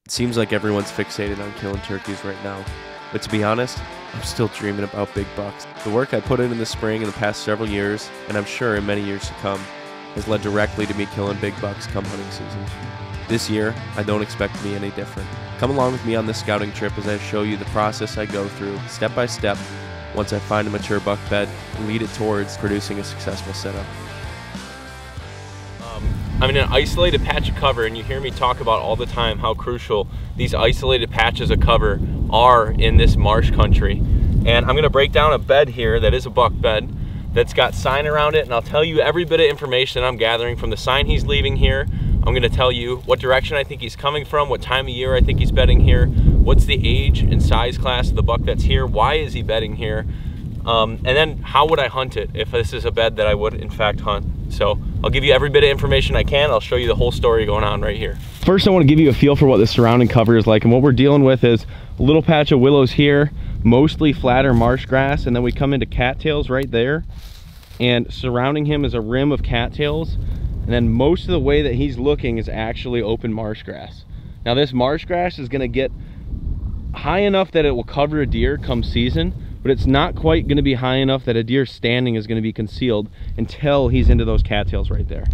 It seems like everyone's fixated on killing turkeys right now, but to be honest, I'm still dreaming about big bucks. The work I put in the spring in the past several years, and I'm sure in many years to come, has led directly to me killing big bucks come hunting season. This year, I don't expect to be any different. Come along with me on this scouting trip as I show you the process I go through, step by step, once I find a mature buck bed and lead it towards producing a successful setup. I'm in an isolated patch of cover, and you hear me talk about all the time how crucial these isolated patches of cover are in this marsh country. And I'm gonna break down a bed here that is a buck bed that's got sign around it, and I'll tell you every bit of information that I'm gathering from the sign he's leaving here. I'm gonna tell you what direction I think he's coming from, what time of year I think he's bedding here, what's the age and size class of the buck that's here, why is he bedding here, and then how would I hunt it if this is a bed that I would in fact hunt. So I'll give you every bit of information I can. I'll show you the whole story going on right here. First, I want to give you a feel for what the surrounding cover is like, and what we're dealing with is a little patch of willows here, mostly flatter marsh grass, and then we come into cattails right there, and surrounding him is a rim of cattails, and then most of the way that he's looking is actually open marsh grass. Now this marsh grass is going to get high enough that it will cover a deer come season, but it's not quite going to be high enough that a deer standing is going to be concealed until he's into those cattails right there.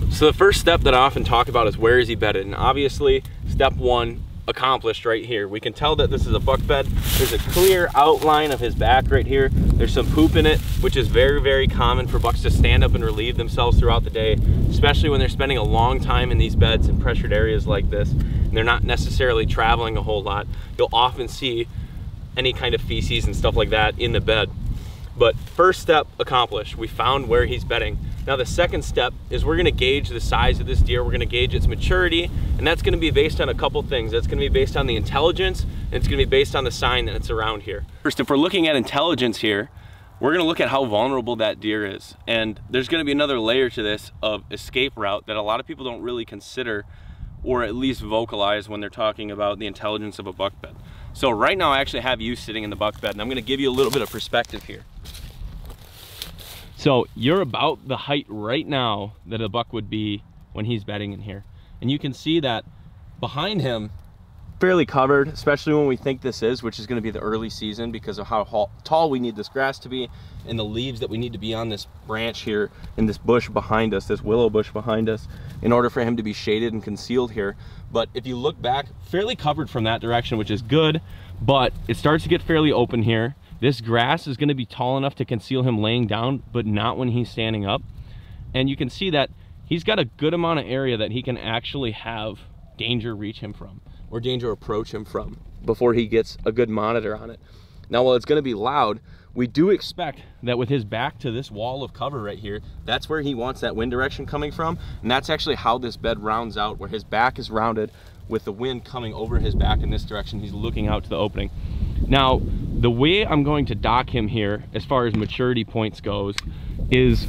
So the first step that I often talk about is where is he bedded, and obviously step one accomplished right here. We can tell that this is a buck bed. There's a clear outline of his back right here. There's some poop in it, which is very, very common for bucks to stand up and relieve themselves throughout the day, especially when they're spending a long time in these beds in pressured areas like this, and they're not necessarily traveling a whole lot. You'll often see any kind of feces and stuff like that in the bed. But first step accomplished, we found where he's bedding. Now the second step is we're gonna gauge the size of this deer, we're gonna gauge its maturity, and that's gonna be based on a couple things. That's gonna be based on the intelligence, and it's gonna be based on the sign that's around here. First, if we're looking at intelligence here, we're gonna look at how vulnerable that deer is. And there's gonna be another layer to this of escape route that a lot of people don't really consider, or at least vocalize when they're talking about the intelligence of a buck bed. So right now I actually have you sitting in the buck bed, and I'm gonna give you a little bit of perspective here. So you're about the height right now that a buck would be when he's bedding in here. And you can see that behind him, fairly covered, especially when we think this is, which is gonna be the early season because of how tall we need this grass to be and the leaves that we need to be on this branch here in this bush behind us, this willow bush behind us, in order for him to be shaded and concealed here. But if you look back, fairly covered from that direction, which is good, but it starts to get fairly open here. This grass is going to be tall enough to conceal him laying down, but not when he's standing up. And you can see that he's got a good amount of area that he can actually have danger reach him from, or danger approach him from, before he gets a good monitor on it. Now, while it's going to be loud, we do expect that with his back to this wall of cover right here, that's where he wants that wind direction coming from. And that's actually how this bed rounds out, where his back is rounded with the wind coming over his back in this direction. He's looking out to the opening. Now, the way I'm going to dock him here, as far as maturity points goes, is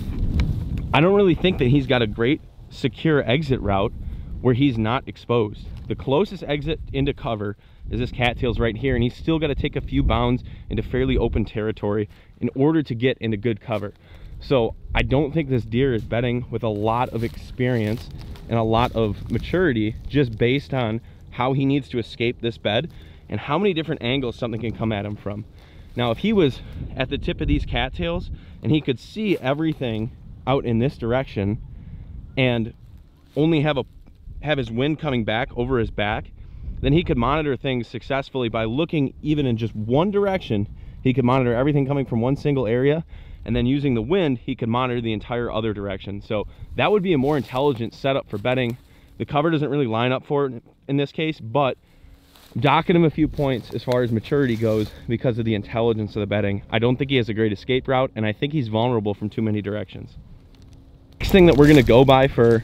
I don't really think that he's got a great secure exit route where he's not exposed. The closest exit into cover is this cattails right here, and he's still got to take a few bounds into fairly open territory in order to get into good cover. So I don't think this deer is bedding with a lot of experience and a lot of maturity, just based on how he needs to escape this bed and how many different angles something can come at him from. Now, if he was at the tip of these cattails and he could see everything out in this direction and only have his wind coming back over his back, then he could monitor things successfully by looking even in just one direction. He could monitor everything coming from one single area, and then using the wind, he could monitor the entire other direction. So that would be a more intelligent setup for bedding. The cover doesn't really line up for it in this case, but docking him a few points as far as maturity goes because of the intelligence of the bedding. I don't think he has a great escape route, and I think he's vulnerable from too many directions. Next thing that we're gonna go by for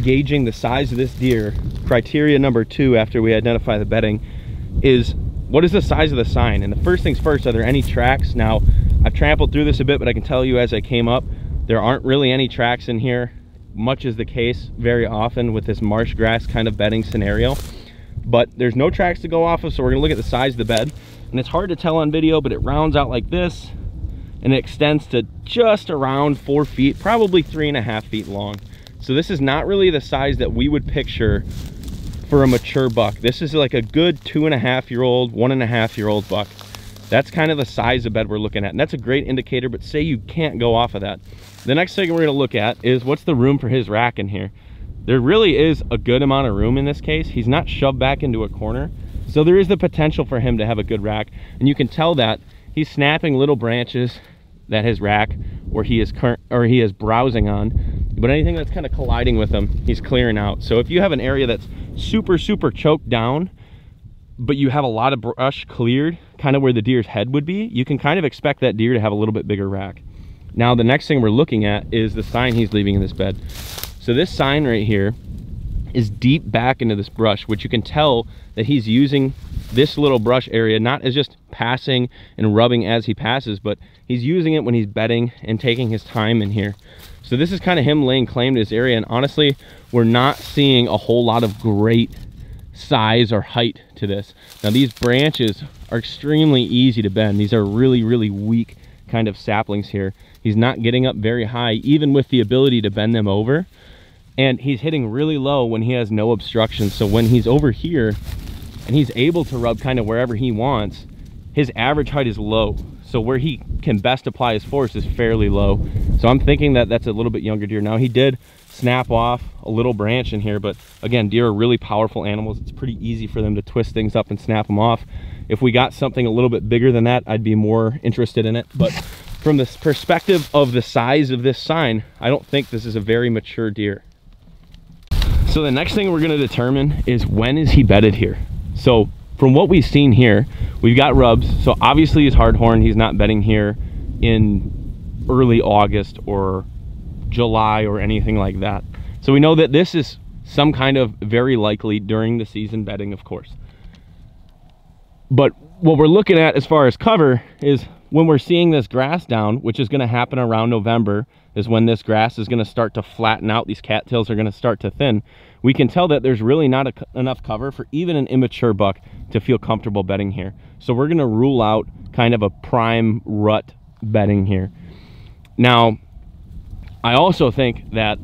gauging the size of this deer, criteria number 2 after we identify the bedding, is what is the size of the sign? And the first things first, are there any tracks? Now, I've trampled through this a bit, but I can tell you as I came up, there aren't really any tracks in here. Much is the case very often with this marsh grass kind of bedding scenario. But there's no tracks to go off of, so we're gonna look at the size of the bed. And it's hard to tell on video, but it rounds out like this, and it extends to just around 4 feet, probably 3.5 feet long. So this is not really the size that we would picture for a mature buck. This is like a good 2.5-year-old, 1.5-year-old buck. That's kind of the size of bed we're looking at, and that's a great indicator, but say you can't go off of that. The next thing we're going to look at is what's the room for his rack in here. There really is a good amount of room in this case. He's not shoved back into a corner, so there is the potential for him to have a good rack, and you can tell that he's snapping little branches that his rack or he is browsing on, but anything that's kind of colliding with him, he's clearing out. So if you have an area that's super choked down, but you have a lot of brush cleared, kind of where the deer's head would be, you can kind of expect that deer to have a little bit bigger rack. Now the next thing we're looking at is the sign he's leaving in this bed. So this sign right here is deep back into this brush, which you can tell that he's using this little brush area not as just passing and rubbing as he passes, but he's using it when he's bedding and taking his time in here. So this is kind of him laying claim to this area, and honestly, we're not seeing a whole lot of great size or height to this. Now these branches are extremely easy to bend. These are really weak kind of saplings here. He's not getting up very high, even with the ability to bend them over, and he's hitting really low when he has no obstruction. So when he's over here and he's able to rub kind of wherever he wants, his average height is low, so where he can best apply his force is fairly low. So I'm thinking that that's a little bit younger deer. Now he did snap off a little branch in here, but again, deer are really powerful animals. It's pretty easy for them to twist things up and snap them off. If we got something a little bit bigger than that, I'd be more interested in it. But from the perspective of the size of this sign, I don't think this is a very mature deer. So the next thing we're going to determine is when is he bedded here. So from what we've seen here, we've got rubs. So obviously he's hardhorn. He's not bedding here in early August or July or anything like that. So we know that this is some kind of very likely during the season bedding, of course. But what we're looking at as far as cover is when we're seeing this grass down, which is going to happen around November, is when this grass is going to start to flatten out. These cattails are going to start to thin. We can tell that there's really not enough cover for even an immature buck to feel comfortable bedding here. So we're going to rule out kind of a prime rut bedding here. Now, I also think that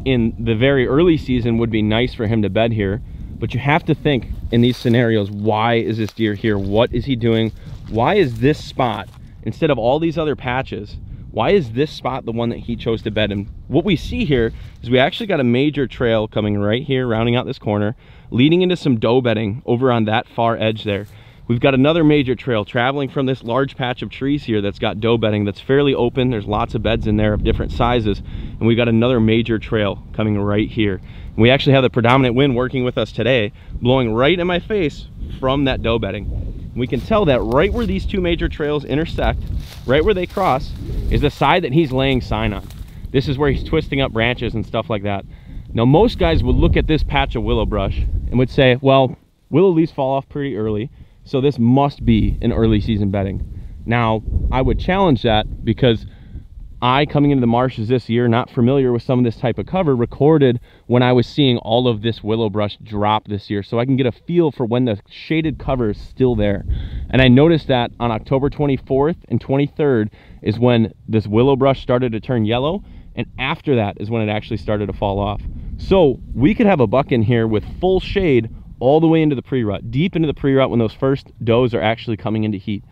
in the very early season would be nice for him to bed here, but you have to think in these scenarios, why is this deer here? What is he doing? Why is this spot, instead of all these other patches, why is this spot the one that he chose to bed in? What we see here is we actually got a major trail coming right here, rounding out this corner, leading into some doe bedding over on that far edge there. We've got another major trail traveling from this large patch of trees here that's got doe bedding that's fairly open. There's lots of beds in there of different sizes. And we've got another major trail coming right here. And we actually have the predominant wind working with us today, blowing right in my face from that doe bedding. And we can tell that right where these two major trails intersect, right where they cross, is the side that he's laying sign on. This is where he's twisting up branches and stuff like that. Now, most guys would look at this patch of willow brush and would say, well, willow leaves fall off pretty early, so this must be an early season bedding. Now, I would challenge that because I, coming into the marshes this year, not familiar with some of this type of cover, recorded when I was seeing all of this willow brush drop this year, so I can get a feel for when the shaded cover is still there. And I noticed that on October 24th and 23rd is when this willow brush started to turn yellow, and after that is when it actually started to fall off. So we could have a buck in here with full shade all the way into the pre-rut, deep into the pre-rut when those first does are actually coming into heat.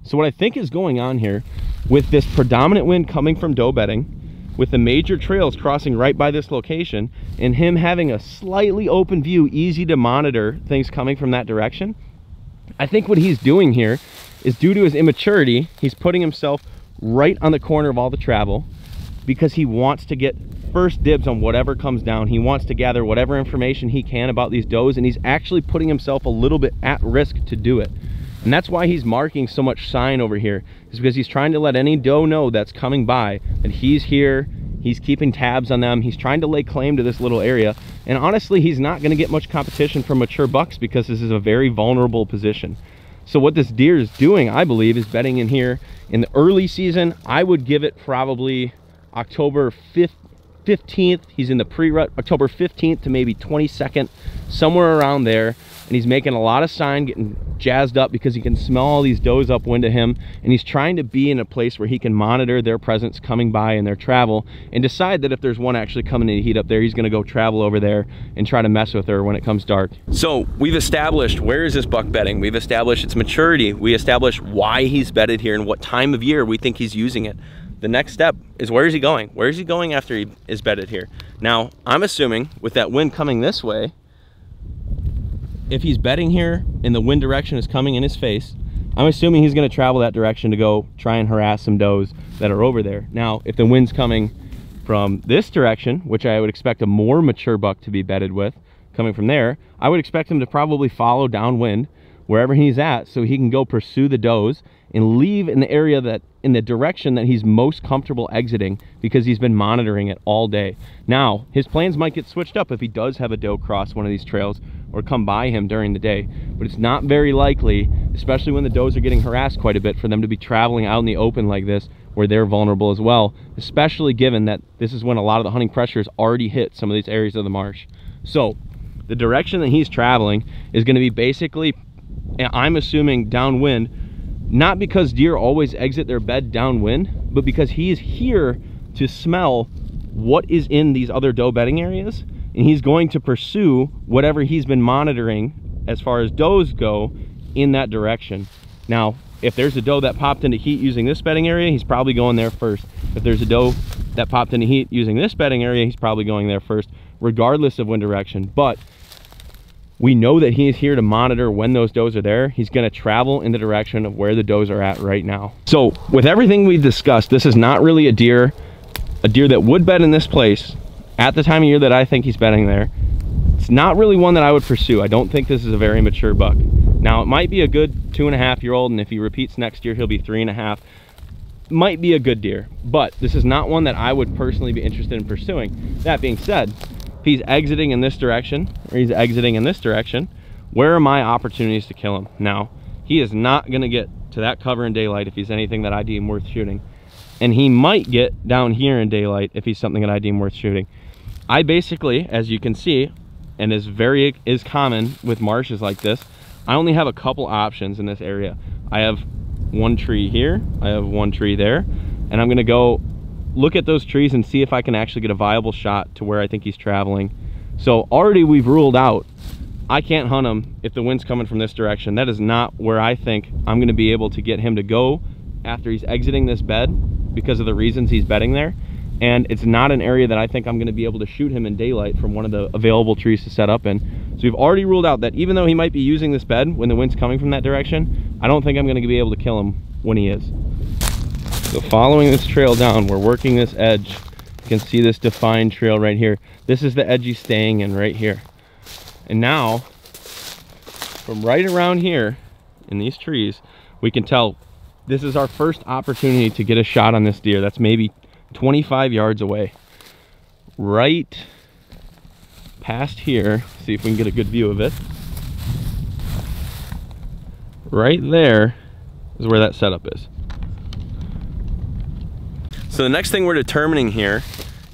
So what I think is going on here with this predominant wind coming from doe bedding, with the major trails crossing right by this location, and him having a slightly open view, easy to monitor things coming from that direction, I think what he's doing here is, due to his immaturity, he's putting himself right on the corner of all the travel because he wants to get first dibs on whatever comes down. He wants to gather whatever information he can about these does, and he's actually putting himself a little bit at risk to do it. And that's why he's marking so much sign over here, is because he's trying to let any doe know that's coming by that he's here, he's keeping tabs on them, he's trying to lay claim to this little area. And honestly, he's not going to get much competition from mature bucks because this is a very vulnerable position. So what this deer is doing, I believe, is bedding in here in the early season. I would give it probably October 5th 15th. He's in the pre-rut, October 15th to maybe 22nd, somewhere around there. And he's making a lot of sign, getting jazzed up because he can smell all these does upwind to him. And he's trying to be in a place where he can monitor their presence coming by and their travel and decide that if there's one actually coming in to heat up there, he's gonna go travel over there and try to mess with her when it comes dark. So we've established where is this buck bedding. We've established its maturity. We established why he's bedded here and what time of year we think he's using it. The next step is, where is he going? Where is he going after he is bedded here? Now, I'm assuming with that wind coming this way, if he's bedding here and the wind direction is coming in his face, I'm assuming he's gonna travel that direction to go try and harass some does that are over there. Now, if the wind's coming from this direction, which I would expect a more mature buck to be bedded with, coming from there, I would expect him to probably follow downwind wherever he's at so he can go pursue the does and leave in the area that, in the direction that he's most comfortable exiting, because he's been monitoring it all day. Now, his plans might get switched up if he does have a doe cross one of these trails or come by him during the day, but it's not very likely, especially when the does are getting harassed quite a bit, for them to be traveling out in the open like this where they're vulnerable as well, especially given that this is when a lot of the hunting pressure has already hit some of these areas of the marsh. So the direction that he's traveling is going to be basically, I'm assuming, downwind, not because deer always exit their bed downwind, but because he is here to smell what is in these other doe bedding areas, and he's going to pursue whatever he's been monitoring as far as does go in that direction. Now, if there's a doe that popped into heat using this bedding area, he's probably going there first. If there's a doe that popped into heat using this bedding area, he's probably going there first, regardless of wind direction. But we know that he is here to monitor when those does are there. He's going to travel in the direction of where the does are at right now. So with everything we've discussed, this is not really a deer that would bed in this place at the time of year that I think he's bedding there. It's not really one that I would pursue. I don't think this is a very mature buck. Now, it might be a good 2.5-year-old, and if he repeats next year, he'll be 3.5. Might be a good deer, but this is not one that I would personally be interested in pursuing. That being said, if he's exiting in this direction, or he's exiting in this direction, where are my opportunities to kill him? Now, he is not gonna get to that cover in daylight if he's anything that I deem worth shooting. And he might get down here in daylight if he's something that I deem worth shooting. I basically, as you can see, and is common with marshes like this, I only have a couple options in this area. I have one tree here, I have one tree there, and I'm gonna go look at those trees and see if I can actually get a viable shot to where I think he's traveling. So already we've ruled out, I can't hunt him if the wind's coming from this direction. That is not where I think I'm gonna be able to get him to go after he's exiting this bed, because of the reasons he's bedding there. And it's not an area that I think I'm gonna be able to shoot him in daylight from one of the available trees to set up in. So we've already ruled out that even though he might be using this bed when the wind's coming from that direction, I don't think I'm gonna be able to kill him when he is. So following this trail down, we're working this edge. You can see this defined trail right here. This is the edge he's staying in right here. And now, from right around here in these trees, we can tell this is our first opportunity to get a shot on this deer. That's maybe 25 yards away. Right past here, see if we can get a good view of it. Right there is where that setup is. So the next thing we're determining here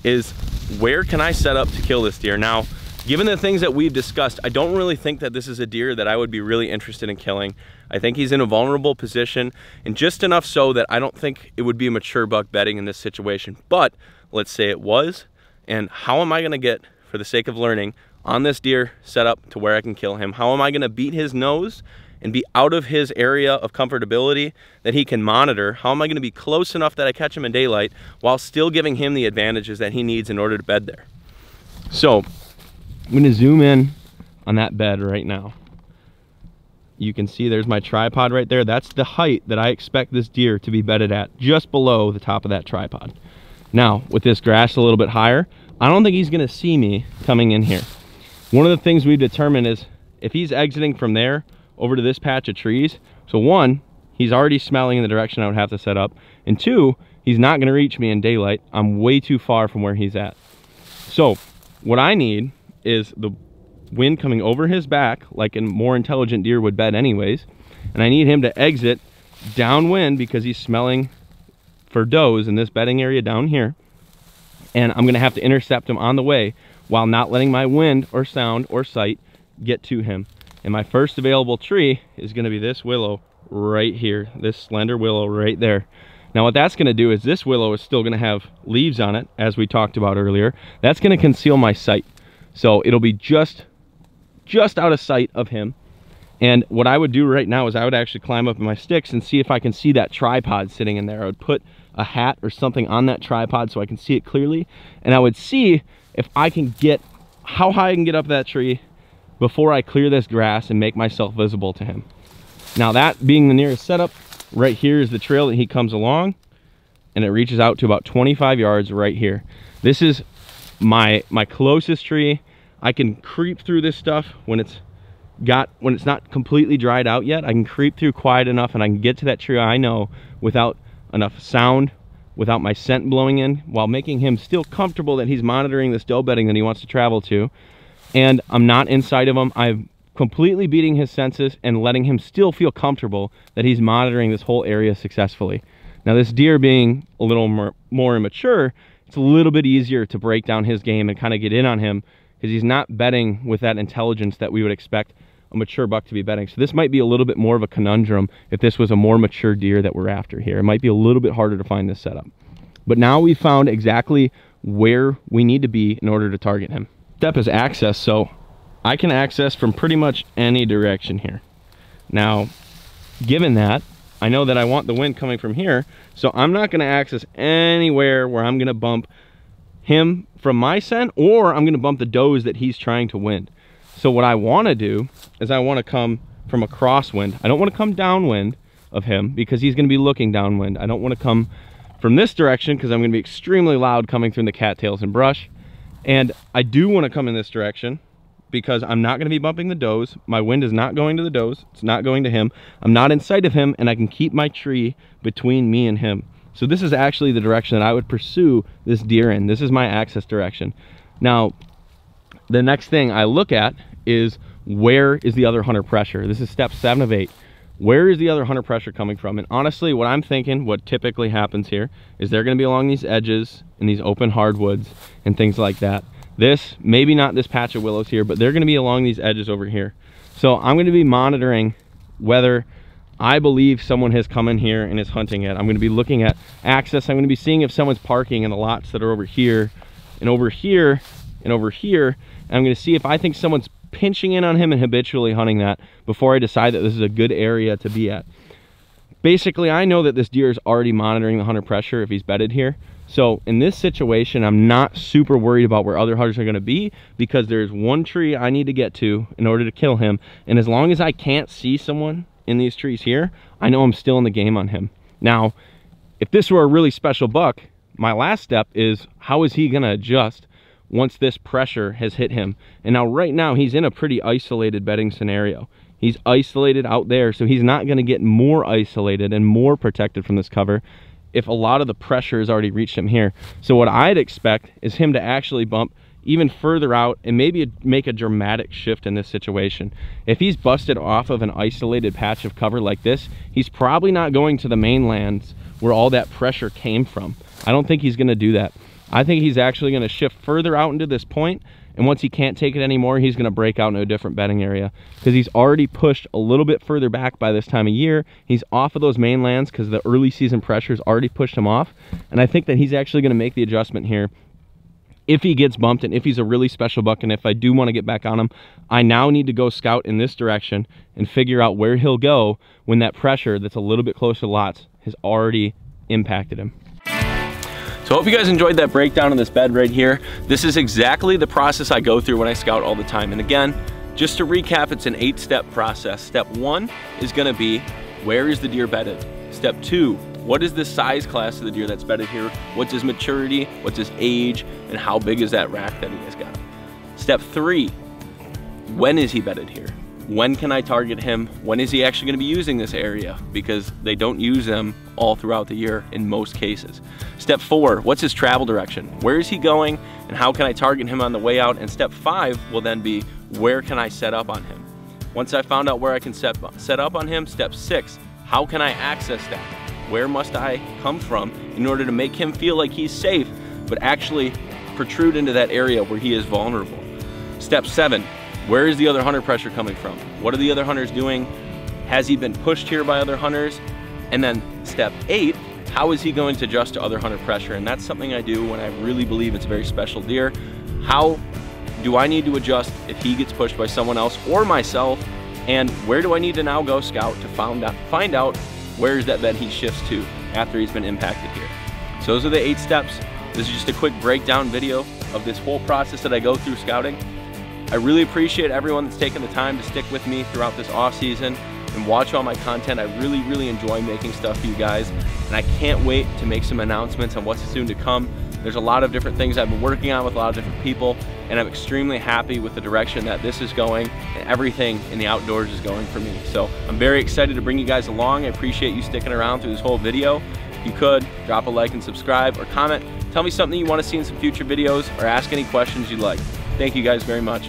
is, where can I set up to kill this deer? Now, given the things that we've discussed, I don't really think that this is a deer that I would be really interested in killing. I think he's in a vulnerable position, and just enough so that I don't think it would be a mature buck bedding in this situation. But let's say it was, and how am I gonna get, for the sake of learning, on this deer set up to where I can kill him? How am I gonna beat his nose and be out of his area of comfortability that he can monitor? How am I gonna be close enough that I catch him in daylight while still giving him the advantages that he needs in order to bed there? So I'm gonna zoom in on that bed right now. You can see there's my tripod right there. That's the height that I expect this deer to be bedded at, just below the top of that tripod. Now, with this grass a little bit higher, I don't think he's gonna see me coming in here. One of the things we've determined is, if he's exiting from there over to this patch of trees, so one, he's already smelling in the direction I would have to set up, and two, he's not gonna reach me in daylight. I'm way too far from where he's at. So what I need is the wind coming over his back like a more intelligent deer would bed anyways, and I need him to exit downwind because he's smelling for does in this bedding area down here, and I'm gonna have to intercept him on the way while not letting my wind or sound or sight get to him. And my first available tree is gonna be this willow right here, this slender willow right there. Now what that's gonna do is this willow is still gonna have leaves on it, as we talked about earlier. That's gonna conceal my sight. So it'll be just out of sight of him. And what I would do right now is I would actually climb up in my sticks and see if I can see that tripod sitting in there. I would put a hat or something on that tripod so I can see it clearly. And I would see if I can get, how high I can get up that tree before I clear this grass and make myself visible to him. Now that being the nearest setup, right here is the trail that he comes along, and it reaches out to about 25 yards right here. This is my closest tree. I can creep through this stuff when it's not completely dried out yet. I can creep through quiet enough and I can get to that tree I know without enough sound, without my scent blowing in, while making him still comfortable that he's monitoring this doe bedding that he wants to travel to. And I'm not inside of him. I'm completely beating his senses and letting him still feel comfortable that he's monitoring this whole area successfully. Now this deer being a little more immature, it's a little bit easier to break down his game and kind of get in on him because he's not bedding with that intelligence that we would expect a mature buck to be bedding. So this might be a little bit more of a conundrum if this was a more mature deer that we're after here. It might be a little bit harder to find this setup. But now we've found exactly where we need to be in order to target him. Step is access, so I can access from pretty much any direction here. Now, given that, I know that I want the wind coming from here, so I'm not gonna access anywhere where I'm gonna bump him from my scent, or I'm gonna bump the does that he's trying to wind. So what I wanna do is I wanna come from a crosswind. I don't wanna come downwind of him because he's gonna be looking downwind. I don't wanna come from this direction because I'm gonna be extremely loud coming through the cattails and brush. And I do wanna come in this direction because I'm not gonna be bumping the does. My wind is not going to the does. It's not going to him. I'm not in sight of him, and I can keep my tree between me and him. So this is actually the direction that I would pursue this deer in. This is my access direction. Now, the next thing I look at is where is the other hunter pressure? This is step 7 of 8. Where is the other hunter pressure coming from? And honestly, what I'm thinking, what typically happens here, is they're gonna be along these edges and these open hardwoods and things like that. This, maybe not this patch of willows here, but they're gonna be along these edges over here. So I'm gonna be monitoring whether I believe someone has come in here and is hunting it. I'm gonna be looking at access. I'm gonna be seeing if someone's parking in the lots that are over here and over here and over here. And I'm gonna see if I think someone's pinching in on him and habitually hunting that before I decide that this is a good area to be at. Basically, I know that this deer is already monitoring the hunter pressure if he's bedded here. So in this situation, I'm not super worried about where other hunters are gonna be because there's one tree I need to get to in order to kill him. And as long as I can't see someone in these trees here, I know I'm still in the game on him. Now, if this were a really special buck, my last step is how is he gonna adjust once this pressure has hit him? And now right now he's in a pretty isolated bedding scenario. He's isolated out there, so he's not gonna get more isolated and more protected from this cover if a lot of the pressure has already reached him here. So what I'd expect is him to actually bump even further out and maybe make a dramatic shift in this situation. If he's busted off of an isolated patch of cover like this, he's probably not going to the mainlands where all that pressure came from. I don't think he's gonna do that. I think he's actually gonna shift further out into this point, and once he can't take it anymore, he's gonna break out into a different bedding area because he's already pushed a little bit further back by this time of year. He's off of those mainlands because the early season pressure's already pushed him off, and I think that he's actually gonna make the adjustment here. If he gets bumped and if he's a really special buck and if I do want to get back on him, I now need to go scout in this direction and figure out where he'll go when that pressure that's a little bit closer to lots has already impacted him. So I hope you guys enjoyed that breakdown of this bed right here. This is exactly the process I go through when I scout all the time. And again, just to recap, it's an 8-step process. Step 1 is gonna be, where is the deer bedded? Step 2, what is the size class of the deer that's bedded here? What's his maturity? What's his age? And how big is that rack that he has got? Step 3, when is he bedded here? When can I target him? When is he actually gonna be using this area? Because they don't use them all throughout the year in most cases. Step 4, what's his travel direction? Where is he going and how can I target him on the way out? And step 5 will then be, where can I set up on him? Once I found out where I can set up on him, step 6, how can I access that? Where must I come from in order to make him feel like he's safe, but actually protrude into that area where he is vulnerable. Step 7, where is the other hunter pressure coming from? What are the other hunters doing? Has he been pushed here by other hunters? And then step 8, how is he going to adjust to other hunter pressure? And that's something I do when I really believe it's a very special deer. How do I need to adjust if he gets pushed by someone else or myself? And where do I need to now go scout to find out where's that bed he shifts to after he's been impacted here? So those are the 8 steps. This is just a quick breakdown video of this whole process that I go through scouting. I really appreciate everyone that's taken the time to stick with me throughout this off season and watch all my content. I really enjoy making stuff for you guys, and I can't wait to make some announcements on what's soon to come. There's a lot of different things I've been working on with a lot of different people, and I'm extremely happy with the direction that this is going and everything in the outdoors is going for me. So I'm very excited to bring you guys along. I appreciate you sticking around through this whole video. If you could, drop a like and subscribe or comment. Tell me something you want to see in some future videos or ask any questions you'd like. Thank you guys very much.